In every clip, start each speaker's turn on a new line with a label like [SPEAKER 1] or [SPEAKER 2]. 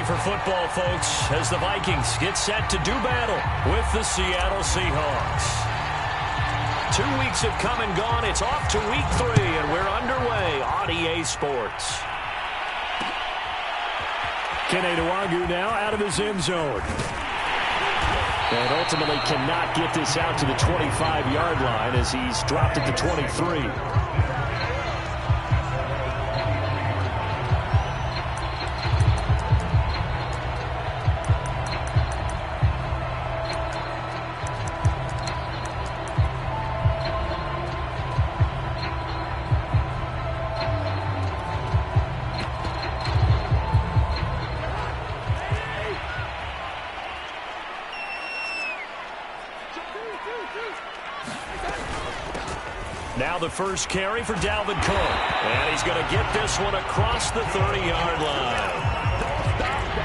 [SPEAKER 1] for football, folks, as the Vikings get set to do battle with the Seattle Seahawks. 2 weeks have come and gone. It's off to week 3, and we're underway on EA Sports. Kene Nwangwu now out of his end zone. And ultimately cannot get this out to the 25-yard line as he's dropped at the 23. Now the first carry for Dalvin Cook. And he's going to get this one across the 30-yard line.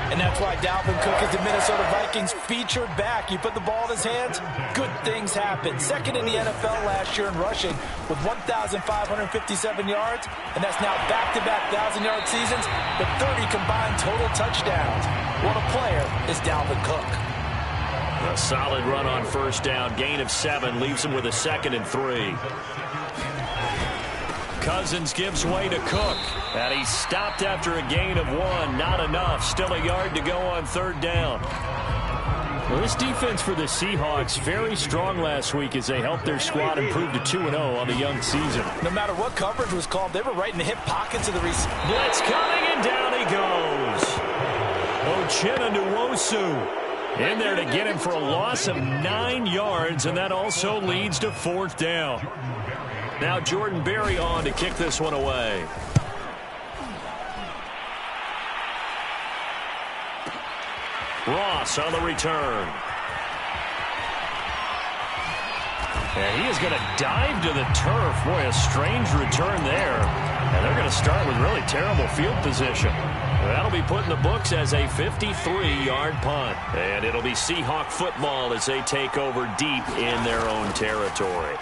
[SPEAKER 2] And that's why Dalvin Cook is the Minnesota Vikings featured back. You put the ball in his hands, good things happen. Second in the NFL last year in rushing with 1,557 yards. And that's now back-to-back 1,000-yard seasons with 30 combined total touchdowns. What a player is Dalvin Cook.
[SPEAKER 1] A solid run on first down. Gain of 7 leaves him with a 2nd and 3. Cousins gives way to Cook. And he stopped after a gain of 1. Not enough. Still a yard to go on 3rd down. Well, this defense for the Seahawks very strong last week as they helped their squad improve to 2-0 on the young season.
[SPEAKER 2] No matter what coverage was called, they were right in the hip pockets of the receiver.
[SPEAKER 1] Blitz coming, and down he goes. Uchenna Nwosu in there to get him for a loss of 9 yards, and that also leads to 4th down. Now Jordan Berry on to kick this one away. Ross on the return. And he is going to dive to the turf. Boy, a strange return there. And they're going to start with really terrible field position. That'll be put in the books as a 53-yard punt. And it'll be Seahawk football as they take over deep in their own territory.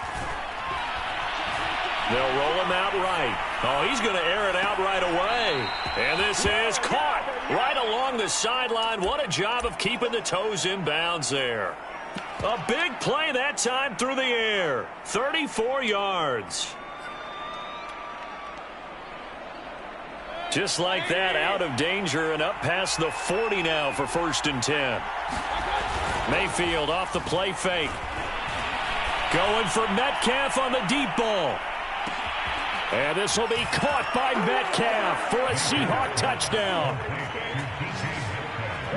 [SPEAKER 1] They'll roll him out right. Oh, he's going to air it out right away. And this is caught right along the sideline. What a job of keeping the toes in bounds there. A big play that time through the air. 34 yards. Just like that, out of danger and up past the 40 now for 1st and 10. Mayfield off the play fake. Going for Metcalf on the deep ball. And this will be caught by Metcalf for a Seahawk touchdown.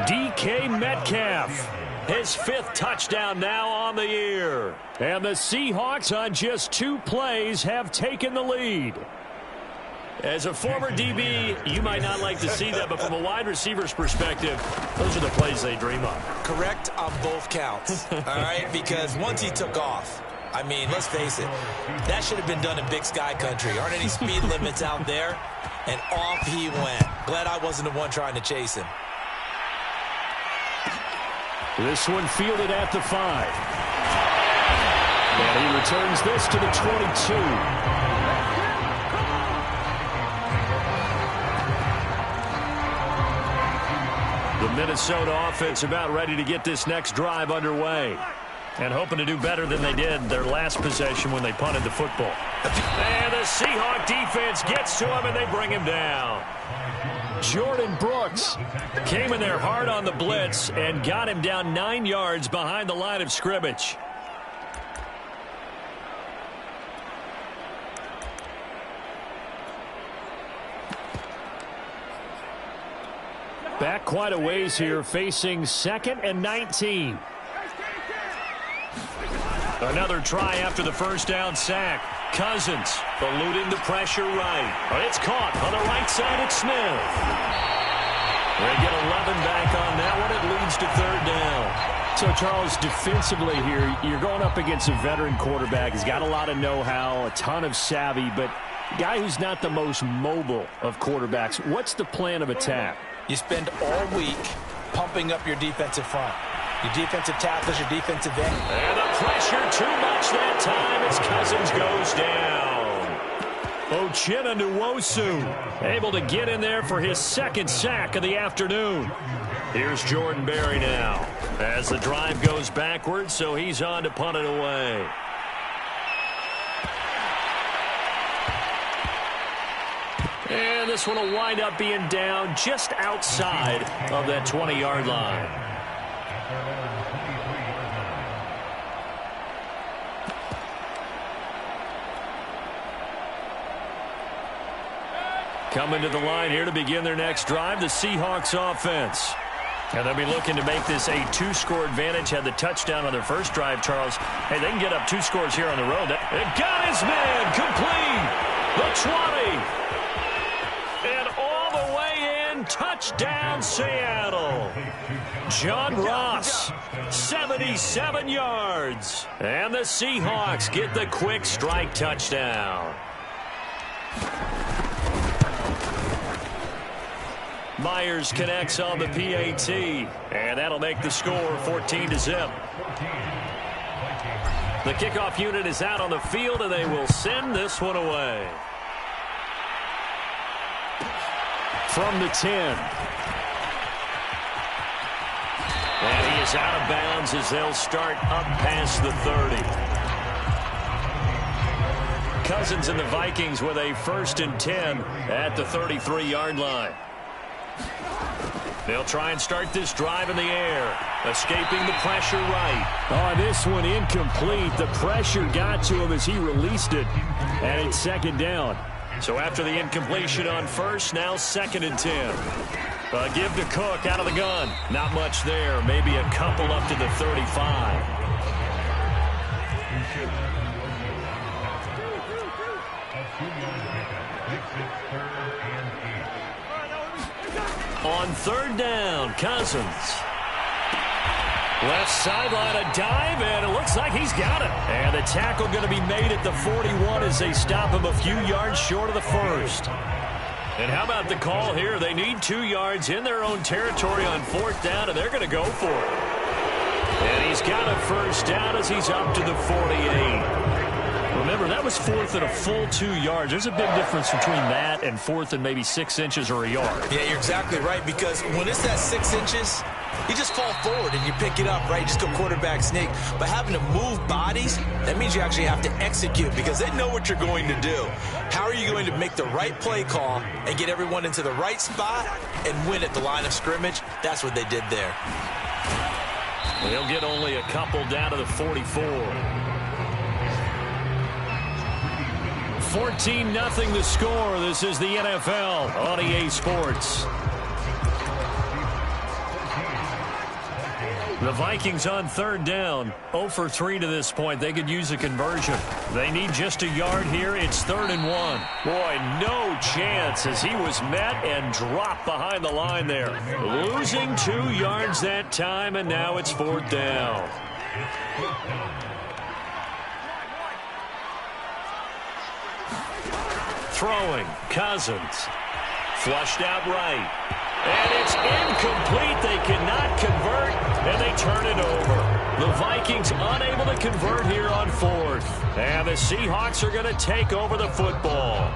[SPEAKER 1] DK Metcalf, his 5th touchdown now on the year. And the Seahawks on just 2 plays have taken the lead. As a former DB, you might not like to see that, but from a wide receiver's perspective, those are the plays they dream of.
[SPEAKER 2] Correct on both counts, all right? Because once he took off, I mean, let's face it, that should have been done in Big Sky Country. Aren't any speed limits out there? And off he went. Glad I wasn't the one trying to chase him.
[SPEAKER 1] This one fielded at the 5. And he returns this to the 22. The Minnesota offense about ready to get this next drive underway. And hoping to do better than they did their last possession when they punted the football. And the Seahawk defense gets to him, and they bring him down. Jordan Brooks came in there hard on the blitz and got him down 9 yards behind the line of scrimmage. Back quite a ways here, facing 2nd and 19. Another try after the first down sack. Cousins eluding the pressure right. It's caught on the right side at Smith. They get 11 back on that one. It leads to 3rd down. So, Charles, defensively here, you're going up against a veteran quarterback. He's got a lot of know-how, a ton of savvy, but a guy who's not the most mobile of quarterbacks. What's the plan of attack?
[SPEAKER 2] You spend all week pumping up your defensive front. Your defensive tackles, your defensive end.
[SPEAKER 1] And the pressure too much that time as Cousins goes down. Nwosu able to get in there for his second sack of the afternoon. Here's Jordan Berry now as the drive goes backwards, so he's on to punt it away. And this one will wind up being down just outside of that 20-yard line. Coming to the line here to begin their next drive, the Seahawks offense. And they'll be looking to make this a two-score advantage. Had the touchdown on their first drive, Charles. Hey, they can get up 2 scores here on the road. It got his man complete. The 20. And all the way in, touchdown Seattle. John Ross, 77 yards. And the Seahawks get the quick strike touchdown. Myers connects on the PAT, and that'll make the score 14-0. The kickoff unit is out on the field, and they will send this one away. From the 10. And he is out of bounds as they'll start up past the 30. Cousins and the Vikings with a 1st and 10 at the 33-yard line. They'll try and start this drive in the air. Escaping the pressure right. Oh, this one incomplete. The pressure got to him as he released it. And it's 2nd down. So after the incompletion on 1st, now 2nd and 10. Give to Cook out of the gun. Not much there. Maybe a couple up to the 35. On 3rd down, Cousins. Left sideline, a dive, and it looks like he's got it. And the tackle going to be made at the 41 as they stop him a few yards short of the 1st. And how about the call here? They need 2 yards in their own territory on 4th down, and they're going to go for it. And he's got a 1st down as he's up to the 48. Remember, that was 4th and a full 2 yards. There's a big difference between that and 4th and maybe 6 inches or a yard.
[SPEAKER 2] Yeah, you're exactly right, because when it's that 6 inches, you just fall forward and you pick it up, right? You just go quarterback sneak. But having to move bodies, that means you actually have to execute because they know what you're going to do. How are you going to make the right play call and get everyone into the right spot and win at the line of scrimmage? That's what they did there.
[SPEAKER 1] They'll get only a couple down to the 44. 14-0 the score. This is the NFL on EA Sports. The Vikings on 3rd down, 0 for 3 to this point. They could use a conversion. They need just a yard here. It's 3rd and 1. Boy, no chance as he was met and dropped behind the line there. Losing 2 yards that time, and now it's 4th down. Throwing, Cousins. Flushed out right. And it's incomplete. They cannot convert, and they turn it over. The Vikings unable to convert here on 4th. And the Seahawks are going to take over the football.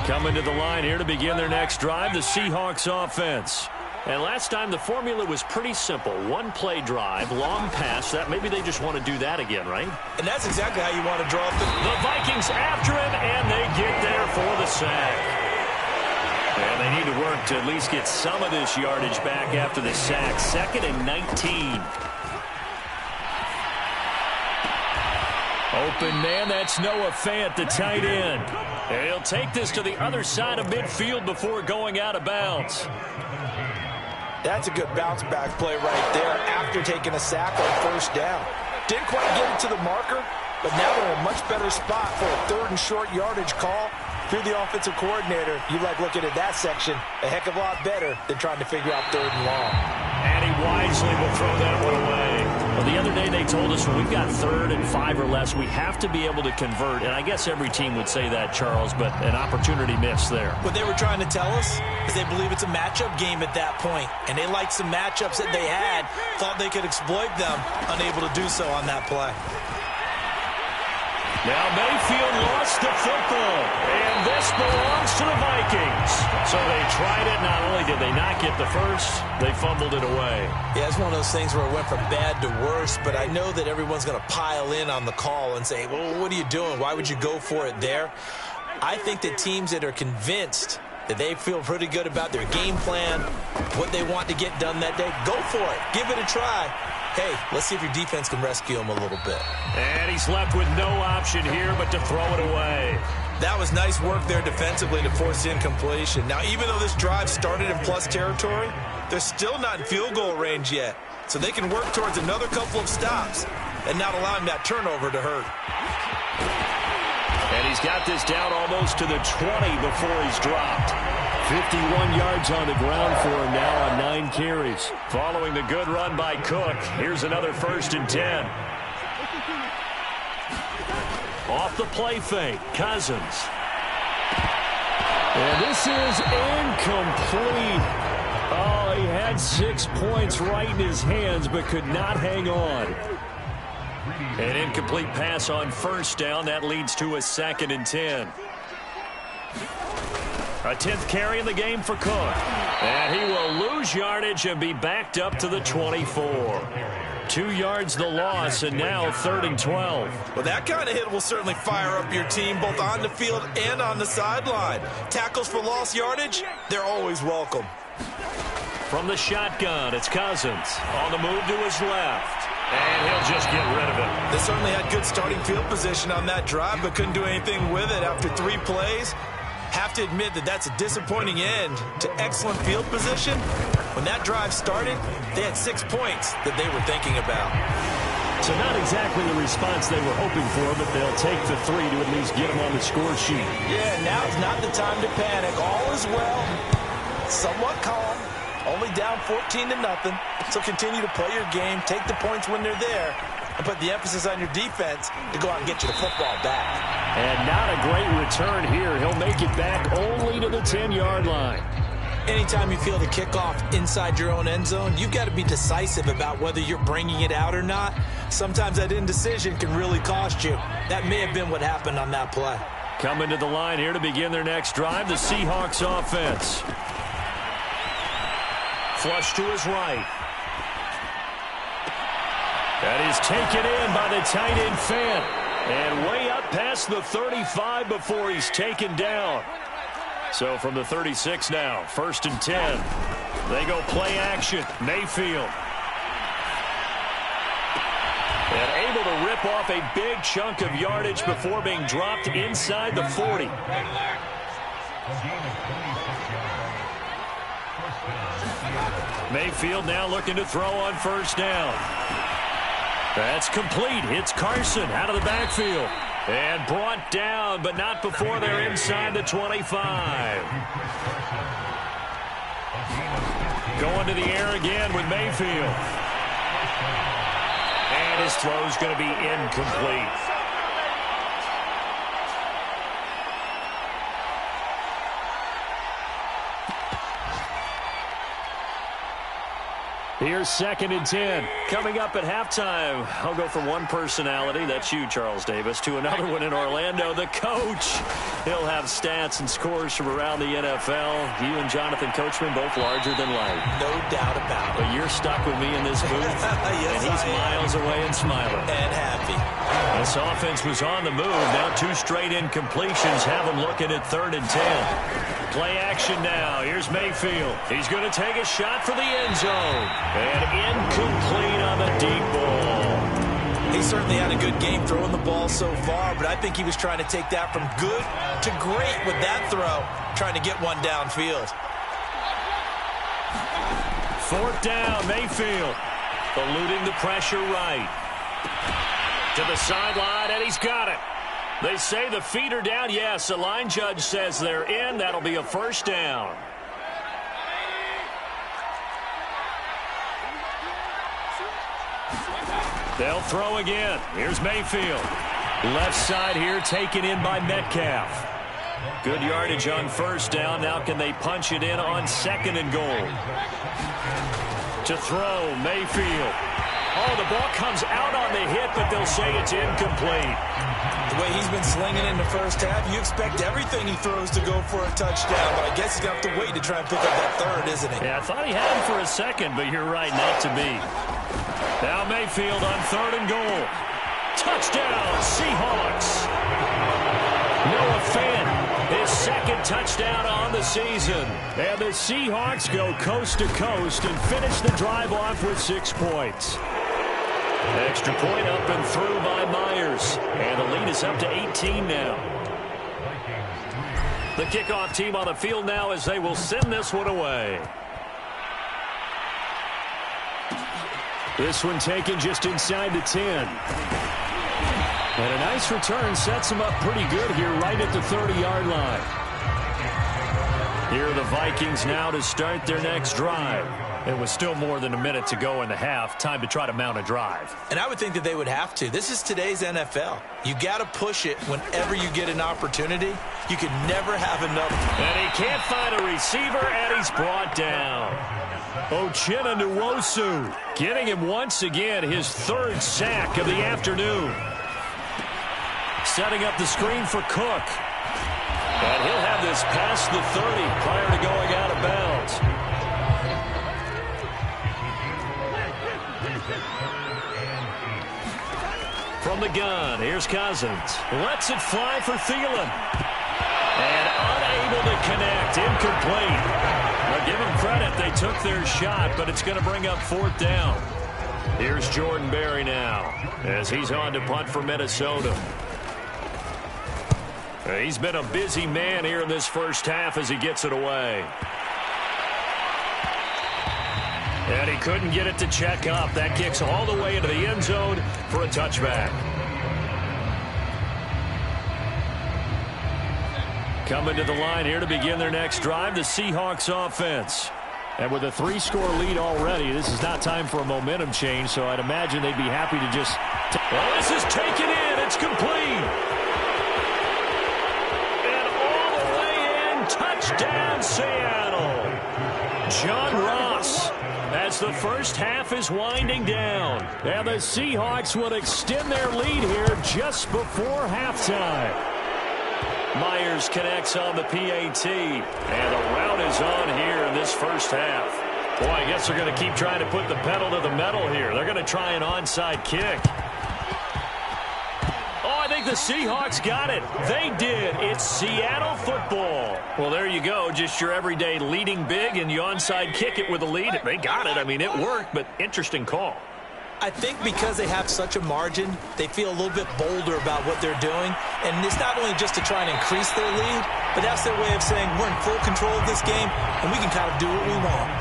[SPEAKER 1] Coming to the line here to begin their next drive, the Seahawks offense. And last time the formula was pretty simple. 1-play drive, long pass. That maybe they just want to do that again, right?
[SPEAKER 2] And that's exactly how you want to draw up
[SPEAKER 1] the Vikings after him, and they get there for the sack. And they need to work to at least get some of this yardage back after the sack. 2nd and 19. Open man, that's Noah Fant, the tight end. And he'll take this to the other side of midfield before going out of bounds.
[SPEAKER 2] That's a good bounce-back play right there after taking a sack on 1st down. Didn't quite get it to the marker, but now they're in a much better spot for a 3rd and short yardage call. If you're the offensive coordinator, you like looking at that section a heck of a lot better than trying to figure out 3rd and long.
[SPEAKER 1] And he wisely will throw that one away. Well, the other day they told us when we've got 3rd and 5 or less, we have to be able to convert. And I guess every team would say that, Charles, but an opportunity missed there.
[SPEAKER 2] What they were trying to tell us is they believe it's a matchup game at that point. And they liked some matchups that they had, thought they could exploit them, unable to do so on that play.
[SPEAKER 1] Now Mayfield lost the football, and this belongs to the Vikings. So they tried it. Not only did they not get the first, they fumbled it away.
[SPEAKER 2] Yeah, it's one of those things where it went from bad to worse, but I know that everyone's going to pile in on the call and say, well, what are you doing? Why would you go for it there? I think that teams that are convinced that they feel pretty good about their game plan, what they want to get done that day, go for it. Give it a try. Hey, let's see if your defense can rescue him a little bit.
[SPEAKER 1] And he's left with no option here but to throw it away.
[SPEAKER 2] That was nice work there defensively to force the incompletion. Now, even though this drive started in plus territory, they're still not in field goal range yet. So they can work towards another couple of stops and not allowing that turnover to hurt.
[SPEAKER 1] And he's got this down almost to the 20 before he's dropped. 51 yards on the ground for him now on 9 carries. Following the good run by Cook, here's another 1st and 10. Off the play fake, Cousins. And this is incomplete. Oh, he had 6 points right in his hands but could not hang on. An incomplete pass on 1st down. That leads to a 2nd and 10. A 10th carry in the game for Cook. And he will lose yardage and be backed up to the 24. 2 yards the loss, and now 3rd and 12.
[SPEAKER 2] Well, that kind of hit will certainly fire up your team both on the field and on the sideline. Tackles for lost yardage, they're always welcome.
[SPEAKER 1] From the shotgun, it's Cousins. On the move to his left. And he'll just get rid of it.
[SPEAKER 2] They certainly had good starting field position on that drive, but couldn't do anything with it after 3 plays. Have to admit that that's a disappointing end to excellent field position. When that drive started, they had 6 points that they were thinking about.
[SPEAKER 1] So not exactly the response they were hoping for, but they'll take the 3 to at least get them on the score sheet.
[SPEAKER 2] Yeah, now's not the time to panic. All is well. Somewhat calm. Only down 14-0. So continue to play your game, take the points when they're there, and put the emphasis on your defense to go out and get you the football back.
[SPEAKER 1] And not a great return here. He'll make it back only to the 10-yard line.
[SPEAKER 2] Anytime you feel the kickoff inside your own end zone, you've got to be decisive about whether you're bringing it out or not. Sometimes that indecision can really cost you. That may have been what happened on that play.
[SPEAKER 1] Coming to the line here to begin their next drive, the Seahawks offense. Flush to his right. That is taken in by the tight end Fant. And way up past the 35 before he's taken down. So from the 36 now, 1st and 10. They go play action. Mayfield. And able to rip off a big chunk of yardage before being dropped inside the 40. Mayfield now looking to throw on 1st down. That's complete. Hits Carson out of the backfield. And brought down, but not before they're inside the 25. Going to the air again with Mayfield. And his throw's going to be incomplete. Here's 2nd and 10. Coming up at halftime, I'll go from one personality, that's you, Charles Davis, to another one in Orlando, the coach. He'll have stats and scores from around the NFL. You and Jonathan Coachman, both larger than life.
[SPEAKER 2] No doubt about it.
[SPEAKER 1] But you're stuck with me in this booth,
[SPEAKER 2] yes,
[SPEAKER 1] and he's miles away and smiling.
[SPEAKER 2] And happy.
[SPEAKER 1] This offense was on the move. Now 2 straight incompletions have him looking at 3rd and 10. Play action now. Here's Mayfield. He's going to take a shot for the end zone. And incomplete on the deep ball.
[SPEAKER 2] He certainly had a good game throwing the ball so far, but I think he was trying to take that from good to great with that throw, trying to get one downfield.
[SPEAKER 1] 4th down, Mayfield. Eluding the pressure right. To the sideline, and he's got it. They say the feet are down. Yes, the line judge says they're in. That'll be a 1st down. They'll throw again. Here's Mayfield. Left side here taken in by Metcalf. Good yardage on 1st down. Now can they punch it in on 2nd and goal? To throw, Mayfield. Oh, the ball comes out on the hit, but they'll say it's incomplete.
[SPEAKER 2] The way he's been slinging in the first half, you expect everything he throws to go for a touchdown, but I guess he's going to have to wait to try and pick up that third, isn't he?
[SPEAKER 1] Yeah, I thought he had him for a second, but you're right, not to be. Now Mayfield on 3rd and goal. Touchdown, Seahawks. Noah Fant, his 2nd touchdown on the season. And the Seahawks go coast to coast and finish the drive off with 6 points. Extra point up and through by Myers. And the lead is up to 18 now. The kickoff team on the field now as they will send this one away. This one taken just inside the 10. And a nice return sets them up pretty good here right at the 30-yard line. Here are the Vikings now to start their next drive. It was still more than a minute to go in the half. Time to try to mount a drive.
[SPEAKER 2] And I would think that they would have to. This is today's NFL. You got to push it whenever you get an opportunity. You can never have enough.
[SPEAKER 1] And he can't find a receiver, and he's brought down. Uchenna Nwosu getting him once again, his 3rd sack of the afternoon. Setting up the screen for Cook. And he'll have this past the 30 prior to going out of bounds. From the gun, here's Cousins. Lets it fly for Thielen. And unable to connect, incomplete. Now give them credit, they took their shot, but it's going to bring up 4th down. Here's Jordan Berry now, as he's on to punt for Minnesota. He's been a busy man here in this first half as he gets it away. And he couldn't get it to check up. That kicks all the way into the end zone for a touchback. Coming to the line here to begin their next drive, the Seahawks offense. And with a 3-score lead already, this is not time for a momentum change, so I'd imagine they'd be happy to just... Well, this is taken in. It's complete. Touchdown, Seattle. John Ross, as the first half is winding down. And the Seahawks will extend their lead here just before halftime. Myers connects on the PAT. And the route is on here in this first half. Boy, I guess they're going to keep trying to put the pedal to the metal here. They're going to try an onside kick. I think the Seahawks got it. They did. It's Seattle football. Well, there you go. Just your everyday leading big, and you onside kick it with a lead. They got it. I mean, it worked, but interesting call.
[SPEAKER 2] I think because they have such a margin, they feel a little bit bolder about what they're doing. And it's not only just to try and increase their lead, but that's their way of saying we're in full control of this game, and we can kind of do what we want.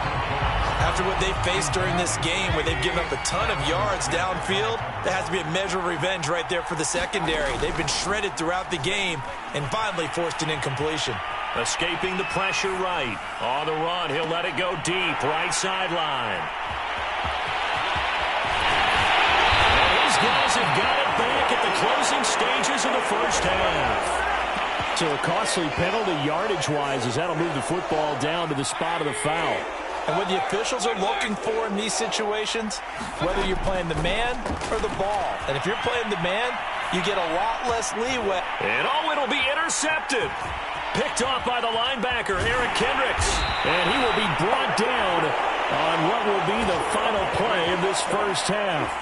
[SPEAKER 2] After what they've faced during this game where they've given up a ton of yards downfield, there has to be a measure of revenge right there for the secondary. They've been shredded throughout the game and finally forced an incompletion.
[SPEAKER 1] Escaping the pressure right. On the run, he'll let it go deep, right sideline. And these guys have got it back at the closing stages of the first half. So a costly penalty yardage-wise as that'll move the football down to the spot of the foul.
[SPEAKER 2] And what the officials are looking for in these situations, whether you're playing the man or the ball. And if you're playing the man, you get a lot less leeway.
[SPEAKER 1] And it'll be intercepted. Picked off by the linebacker, Eric Kendricks. And he will be brought down on what will be the final play of this first half.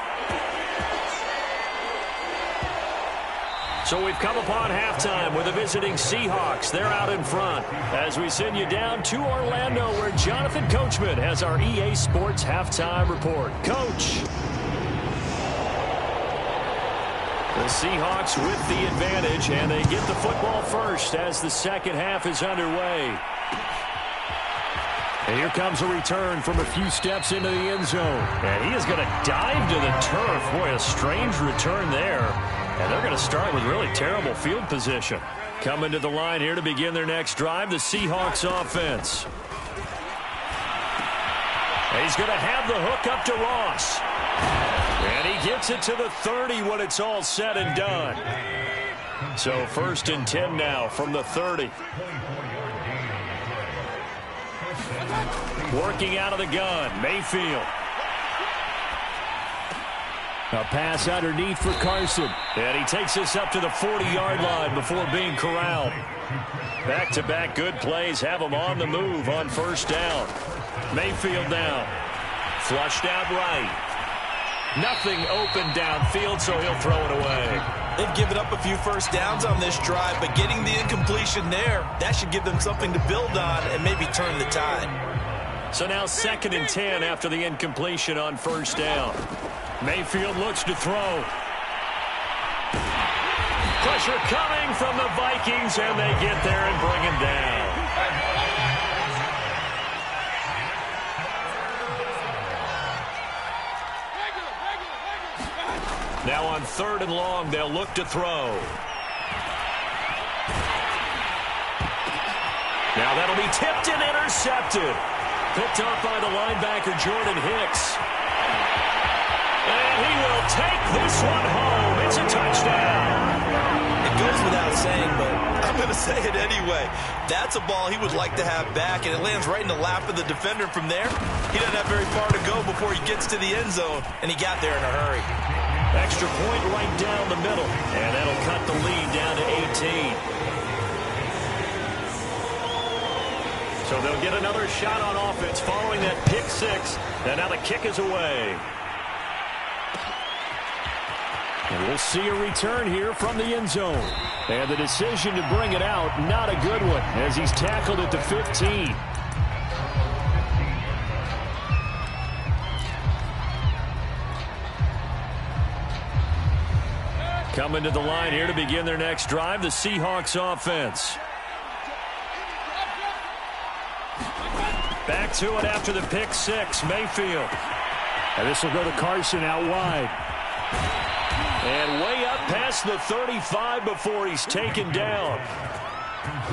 [SPEAKER 1] So we've come upon halftime with the visiting Seahawks. They're out in front as we send you down to Orlando where Jonathan Coachman has our EA Sports halftime report. Coach. The Seahawks with the advantage, and they get the football first as the second half is underway. And here comes a return from a few steps into the end zone. And he is going to dive to the turf. Boy, a strange return there. And they're going to start with really terrible field position. Coming to the line here to begin their next drive, the Seahawks offense. And he's going to have the hook up to Ross. And he gets it to the 30 when it's all said and done. So 1st and 10 now from the 30. Working out of the gun, Mayfield. A pass underneath for Carson. And he takes us up to the 40-yard line before being corralled. Back-to-back good plays have him on the move on first down. Mayfield now. Flushed out right. Nothing open downfield, so he'll throw it away.
[SPEAKER 2] They've given up a few first downs on this drive, but getting the incompletion there, that should give them something to build on and maybe turn the tide.
[SPEAKER 1] So now 2nd and 10 after the incompletion on first down. Mayfield looks to throw. Pressure coming from the Vikings, and they get there and bring him down. Now on 3rd and long, they'll look to throw. Now that'll be tipped and intercepted. Picked off by the linebacker, Jordan Hicks. And he will take this one home. It's a touchdown.
[SPEAKER 2] It goes without saying, but I'm going to say it anyway. That's a ball he would like to have back, and it lands right in the lap of the defender from there. He doesn't have very far to go before he gets to the end zone, and he got there in a hurry.
[SPEAKER 1] Extra point right down the middle, and that'll cut the lead down to 18. So they'll get another shot on offense following that pick six, and now the kick is away. And we'll see a return here from the end zone. And the decision to bring it out, not a good one, as he's tackled at the 15. Coming to the line here to begin their next drive, the Seahawks offense. Back to it after the pick six, Mayfield. And this will go to Carson out wide. And way up past the 35 before he's taken down.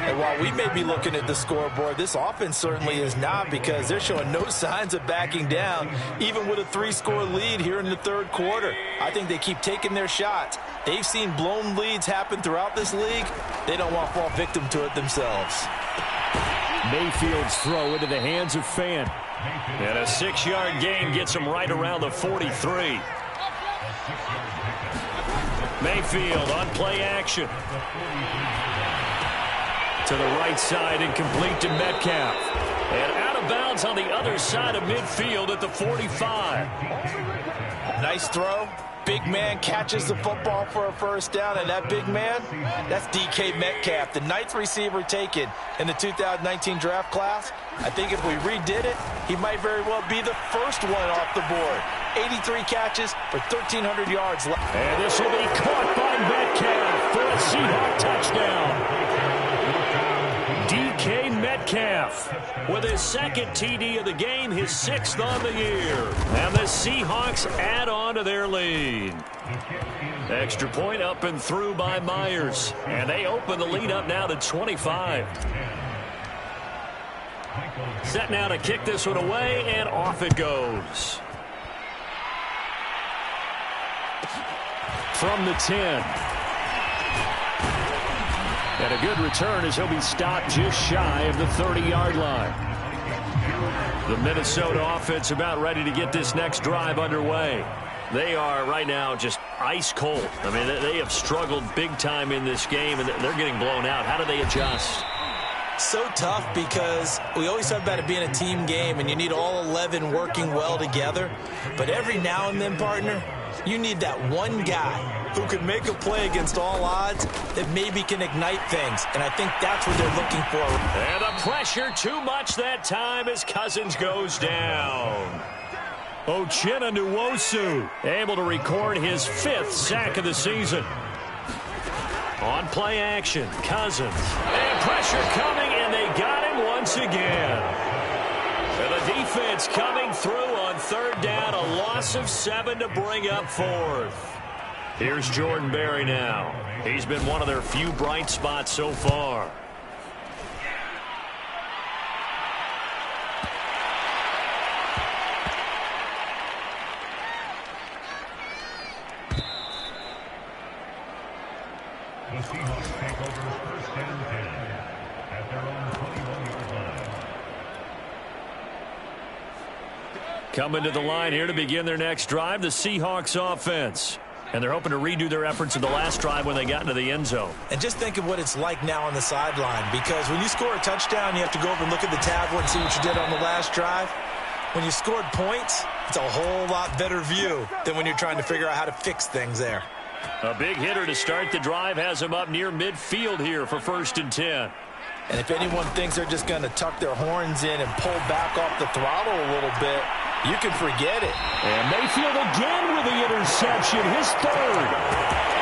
[SPEAKER 2] And while we may be looking at the scoreboard, this offense certainly is not, because they're showing no signs of backing down, even with a 3-score lead here in the 3rd quarter. I think they keep taking their shots. They've seen blown leads happen throughout this league. They don't want to fall victim to it themselves.
[SPEAKER 1] Mayfield's throw into the hands of Fan. And a 6-yard gain gets him right around the 43. Mayfield on play action. To the right side and complete to Metcalf. And out of bounds on the other side of midfield at the 45.
[SPEAKER 2] Nice throw. Big man catches the football for a first down, and that big man, that's DK Metcalf, the 9th receiver taken in the 2019 draft class. I think if we redid it, he might very well be the first one off the board. 83 catches for 1,300 yards left.
[SPEAKER 1] And this will be caught by Metcalf for a Seahawk touchdown. DK Metcalf with his 2nd TD of the game, his 6th on the year. And the Seahawks add on to their lead. Extra point up and through by Myers. And they open the lead up now to 25. Set now to kick this one away, and off it goes. From the 10. And a good return as he'll be stopped just shy of the 30-yard line. The Minnesota offense about ready to get this next drive underway. They are right now just ice cold. I mean, they have struggled big time in this game, and they're getting blown out. How do they adjust?
[SPEAKER 2] So tough, because we always talk about it being a team game, and you need all 11 working well together. But every now and then, partner, you need that one guy who could make a play against all odds that maybe can ignite things. And I think that's what they're looking for.
[SPEAKER 1] And the pressure too much that time as Cousins goes down. Uchenna Nwosu able to record his 5th sack of the season. On play action, Cousins. And pressure coming, and they got him once again. And the defense coming through on 3rd down, a loss of 7 to bring up 4th. Here's Jordan Berry now. He's been one of their few bright spots so far.
[SPEAKER 3] The Seahawks take over 1st and 10 at their own 21-yard line.
[SPEAKER 1] Coming to the line here to begin their next drive, the Seahawks offense. And they're hoping to redo their efforts in the last drive when they got into the end zone.
[SPEAKER 2] And just think of what it's like now on the sideline, because when you score a touchdown, you have to go over and look at the tablet and see what you did on the last drive. When you scored points, it's a whole lot better view than when you're trying to figure out how to fix things there.
[SPEAKER 1] A big hitter to start the drive has him up near midfield here for 1st and 10.
[SPEAKER 2] And if anyone thinks they're just going to tuck their horns in and pull back off the throttle a little bit, you can forget it.
[SPEAKER 1] And Mayfield again with the interception, his 3rd.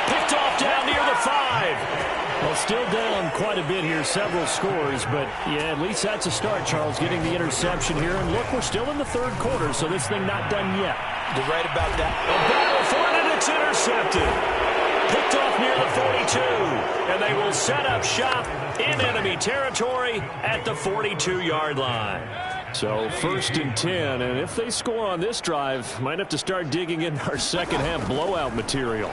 [SPEAKER 1] Picked off down near the 5. Well, still down quite a bit here, several scores, but yeah, at least that's a start, Charles, getting the interception here. And look, we're still in the 3rd quarter, so this thing not done yet.
[SPEAKER 2] You're right about that.
[SPEAKER 1] A battle for it, and it's intercepted. Picked off near the 42, and they will set up shop in enemy territory at the 42-yard line. So 1st and 10, and if they score on this drive, might have to start digging in our second-half blowout material.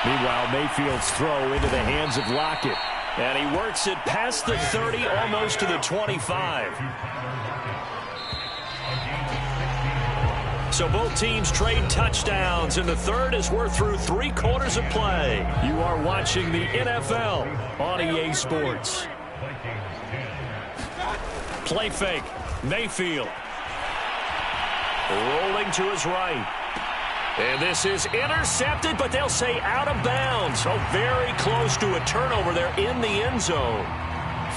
[SPEAKER 1] Meanwhile, Mayfield's throw into the hands of Lockett, and he works it past the 30, almost to the 25. So both teams trade touchdowns, and the 3rd as we're through 3 quarters of play. You are watching the NFL on EA Sports. Play fake. Mayfield. Rolling to his right. And this is intercepted, but they'll say out of bounds. So very close to a turnover there in the end zone.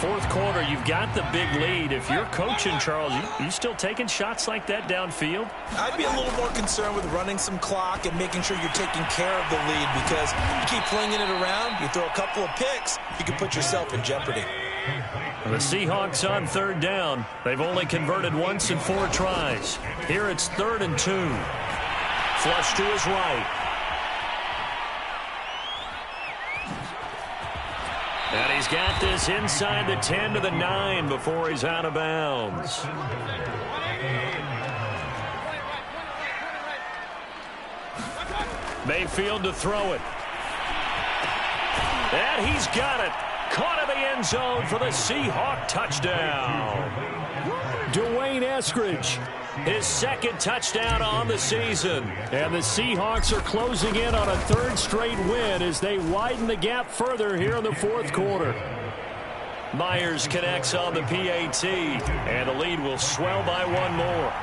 [SPEAKER 1] 4th quarter, you've got the big lead. If you're coaching, Charles, you still taking shots like that downfield?
[SPEAKER 2] I'd be a little more concerned with running some clock and making sure you're taking care of the lead, because you keep flinging it around, you throw a couple of picks, you can put yourself in jeopardy.
[SPEAKER 1] The Seahawks on 3rd down. They've only converted once in 4 tries. Here it's 3rd and 2. Flush to his right. And he's got this inside the 10 to the 9 before he's out of bounds. Mayfield to throw it. And he's got it. Caught in the end zone for the Seahawk touchdown. Dwayne Eskridge, his 2nd touchdown on the season. And the Seahawks are closing in on a 3rd straight win as they widen the gap further here in the 4th quarter. Myers connects on the PAT, and the lead will swell by 1 more.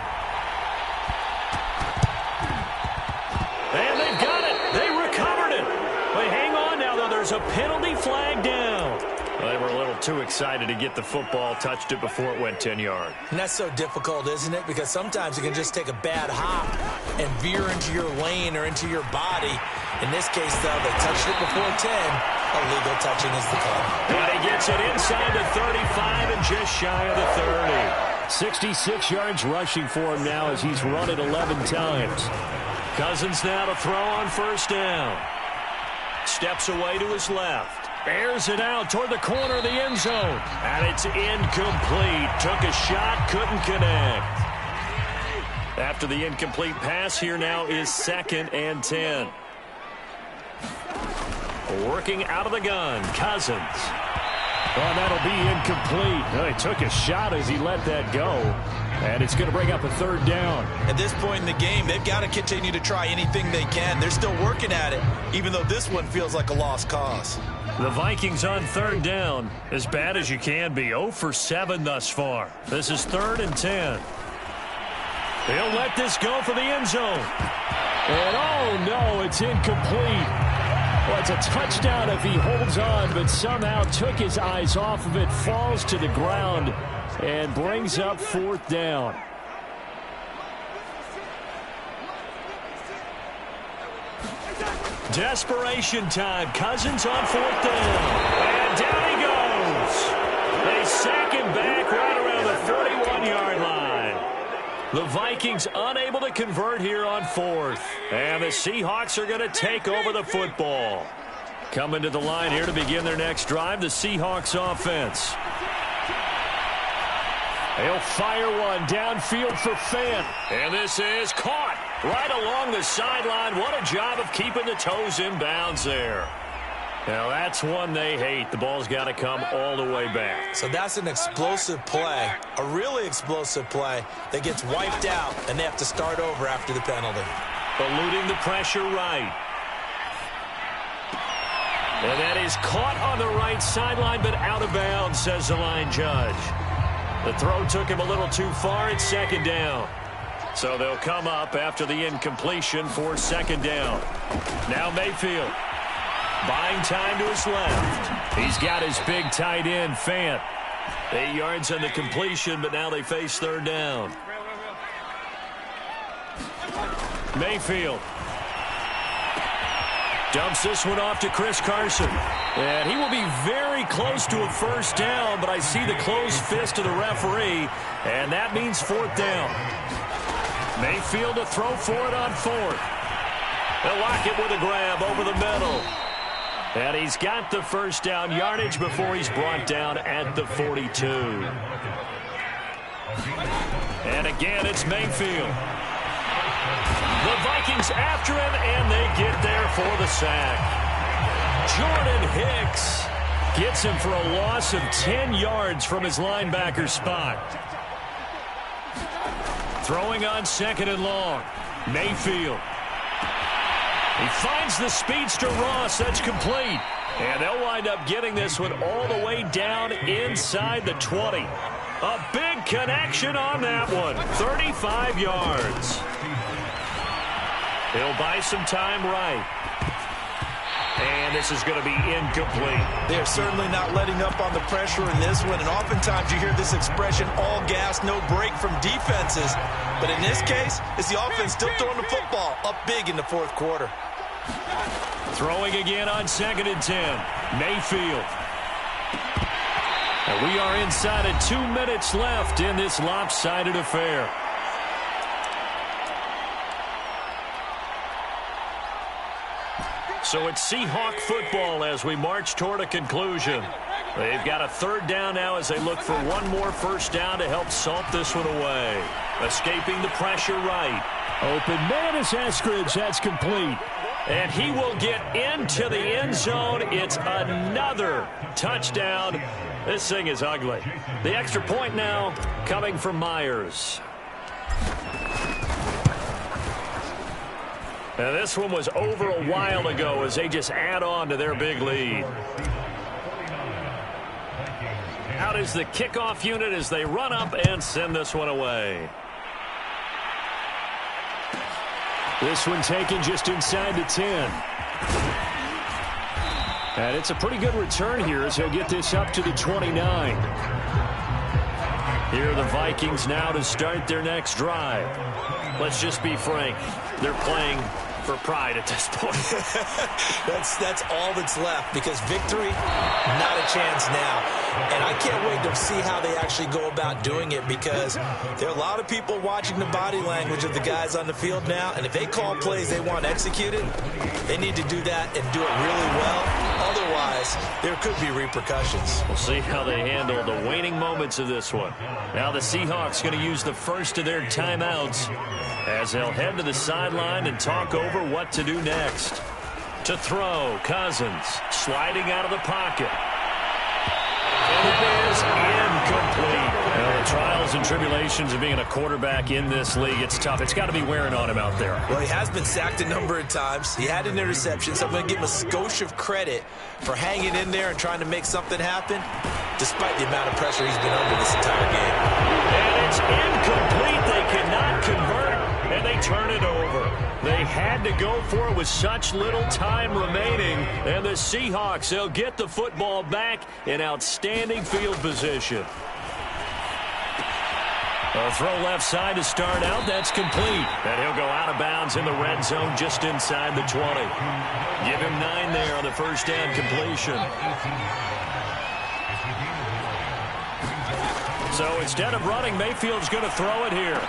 [SPEAKER 1] And they've got it. They recovered it. They hang on now, though. There's a penalty flag down. Well, they were a little too excited to get the football, touched it before it went 10 yards.
[SPEAKER 2] And that's so difficult, isn't it? Because sometimes you can just take a bad hop and veer into your lane or into your body. In this case, though, they touched it before 10. Illegal touching is the call.
[SPEAKER 1] And he gets it inside the 35 and just shy of the 30. 66 yards rushing for him now as he's run it 11 times. Cousins now to throw on 1st down. Steps away to his left. Airs it out toward the corner of the end zone. And it's incomplete. Took a shot, couldn't connect. After the incomplete pass, here now is 2nd and 10. Working out of the gun, Cousins. Well, that'll be incomplete. Well, he took a shot as he let that go. And it's going to bring up a 3rd down.
[SPEAKER 2] At this point in the game, they've got to continue to try anything they can. They're still working at it, even though this one feels like a lost cause.
[SPEAKER 1] The Vikings on 3rd down, as bad as you can be. 0 for 7 thus far. This is 3rd and 10. He'll let this go for the end zone. And oh no, it's incomplete. Well, it's a touchdown if he holds on, but somehow took his eyes off of it, falls to the ground, and brings up 4th down. Desperation time. Cousins on 4th down. And down he goes. They sack him back right around the 31-yard line. The Vikings unable to convert here on 4th. And the Seahawks are going to take over the football. Coming to the line here to begin their next drive, the Seahawks offense. They'll fire one downfield for Fant. And this is caught right along the sideline. What a job of keeping the toes in bounds there. Now, that's one they hate. The ball's got to come all the way back.
[SPEAKER 2] So that's an explosive play, a really explosive play that gets wiped out, and they have to start over after the penalty.
[SPEAKER 1] Eluding the pressure right. And that is caught on the right sideline, but out of bounds, says the line judge. The throw took him a little too far. It's second down. So they'll come up after the incompletion for second down. Now Mayfield. Buying time to his left. He's got his big tight end, Fant. 8 yards on the completion, but now they face third down. Mayfield. Dumps this one off to Chris Carson. And he will be very close to a first down, but I see the closed fist of the referee, and that means fourth down. Mayfield to throw for it on fourth. They'll lock it with a grab over the middle. And he's got the first down yardage before he's brought down at the 42. And again, it's Mayfield. The Vikings after him, and they get there for the sack. Jordan Hicks gets him for a loss of 10 yards from his linebacker spot. Throwing on second and long. Mayfield. He finds the speedster Ross. That's complete. And they'll wind up getting this one all the way down inside the 20. A big connection on that one. 35 yards. He'll buy some time right. And this is going to be incomplete.
[SPEAKER 2] They're certainly not letting up on the pressure in this one. And oftentimes you hear this expression, all gas, no break from defenses. But in this case, it's the offense still throwing the football up big in the fourth quarter.
[SPEAKER 1] Throwing again on second and 10. Mayfield. And we are inside of 2 minutes left in this lopsided affair. So it's Seahawk football as we march toward a conclusion. They've got a third down now as they look for one more first down to help salt this one away. Escaping the pressure right. Open man is Eskridge. That's complete. And he will get into the end zone. It's another touchdown. This thing is ugly. The extra point now coming from Myers. Now this one was over a while ago as they just add on to their big lead. Out is the kickoff unit as they run up and send this one away. This one taken just inside the 10. And it's a pretty good return here as he'll get this up to the 29. Here are the Vikings now to start their next drive. Let's just be frank. They're playing for pride at this point.
[SPEAKER 2] That's all that's left, because victory, not a chance now. And I can't wait to see how they actually go about doing it, because there are a lot of people watching the body language of the guys on the field now, and if they call plays they want executed, they need to do that and do it really well. Otherwise, there could be repercussions.
[SPEAKER 1] We'll see how they handle the waning moments of this one. Now the Seahawks going to use the first of their timeouts as they'll head to the sideline and talk over what to do next. To throw, Cousins sliding out of the pocket. And it is incomplete. Well, the trials and tribulations of being a quarterback in this league, it's tough. It's got to be wearing on him out there.
[SPEAKER 2] Well, he has been sacked a number of times. He had an interception, so I'm going to give him a skosh of credit for hanging in there and trying to make something happen, despite the amount of pressure he's been under this entire game.
[SPEAKER 1] And it's incomplete. They cannot convert, and they turn it over. They had to go for it with such little time remaining. And the Seahawks, they'll get the football back in outstanding field position. A throw left side to start out. That's complete. And he'll go out of bounds in the red zone just inside the 20. Give him 9 there on the first down completion. So instead of running, Mayfield's going to throw it here.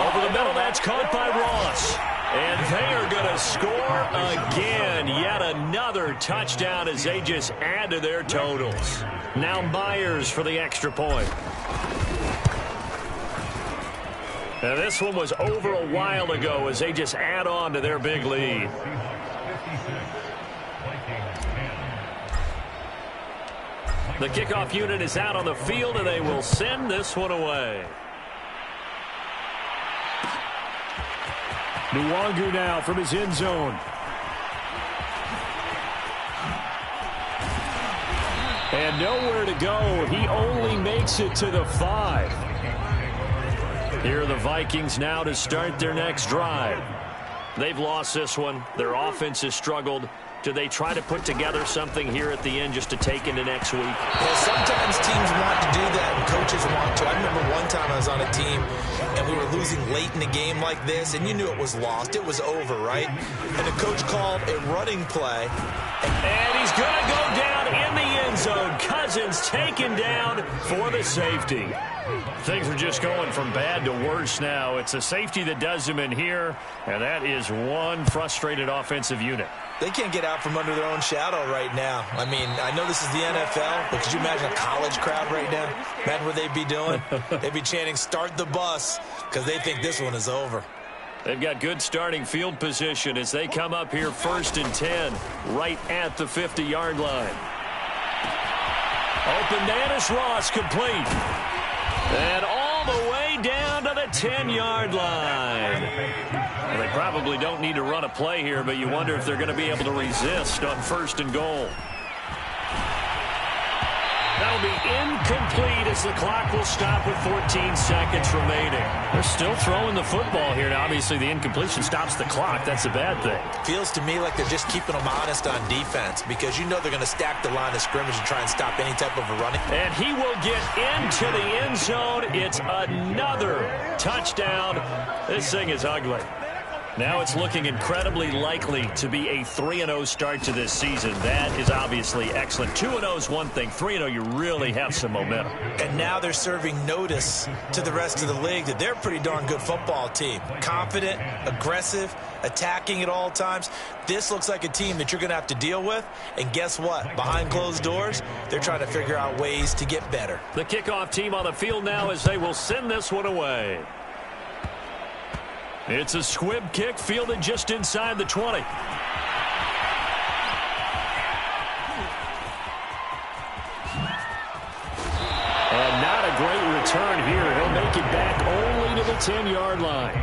[SPEAKER 1] Over the middle, that's caught by Ross. And they are going to score again. Yet another touchdown as they just add to their totals. Now Myers for the extra point. Now this one was over a while ago as they just add on to their big lead. The kickoff unit is out on the field, and they will send this one away.
[SPEAKER 4] Nwangu now from his end zone. And nowhere to go. He only makes it to the 5.
[SPEAKER 1] Here are the Vikings now to start their next drive. They've lost this one. Their offense has struggled. Do they try to put together something here at the end just to take into next week?
[SPEAKER 2] Yeah, sometimes teams want to do that and coaches want to. I remember one time I was on a team and we were losing late in the game like this, and you knew it was lost. It was over, right? And the coach called a running play.
[SPEAKER 1] And he's going to go down in the end zone. Cousins taken down for the safety. Things are just going from bad to worse now. It's a safety that does them in here, and that is one frustrated offensive unit.
[SPEAKER 2] They can't get out from under their own shadow right now. I mean, I know this is the NFL, but could you imagine a college crowd right now? Imagine what they'd be doing. They'd be chanting, "Start the bus," because they think this one is over.
[SPEAKER 1] They've got good starting field position as they come up here 1st and 10, right at the 50-yard line. Open to Ennis Ross, complete. And all the way down to the 10-yard line. Well, they probably don't need to run a play here, but you wonder if they're going to be able to resist on 1st and goal. That'll be incomplete as the clock will stop with 14 seconds remaining. They're still throwing the football here. Now, obviously, the incompletion stops the clock. That's a bad thing.
[SPEAKER 2] Feels to me like they're just keeping them honest on defense because you know they're going to stack the line of scrimmage and try and stop any type of a running.
[SPEAKER 1] And he will get into the end zone. It's another touchdown. This thing is ugly. Now it's looking incredibly likely to be a 3-0 start to this season. That is obviously excellent. 2-0 is one thing. 3-0, you really have some momentum.
[SPEAKER 2] And now they're serving notice to the rest of the league that they're a pretty darn good football team. Confident, aggressive, attacking at all times. This looks like a team that you're going to have to deal with. And guess what? Behind closed doors, they're trying to figure out ways to get better.
[SPEAKER 1] The kickoff team on the field now as they will send this one away. It's a squib kick fielded just inside the 20. And not a great return here. He'll make it back only to the 10-yard line.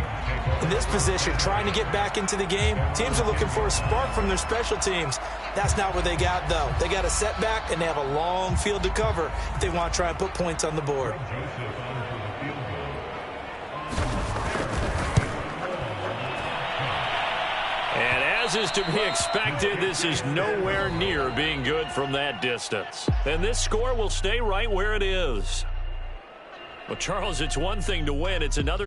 [SPEAKER 2] In this position, trying to get back into the game, teams are looking for a spark from their special teams. That's not what they got, though. They got a setback, and they have a long field to cover if they want to try and put points on the board.
[SPEAKER 1] And as is to be expected, this is nowhere near being good from that distance. And this score will stay right where it is. Well, Charles, it's one thing to win. It's another.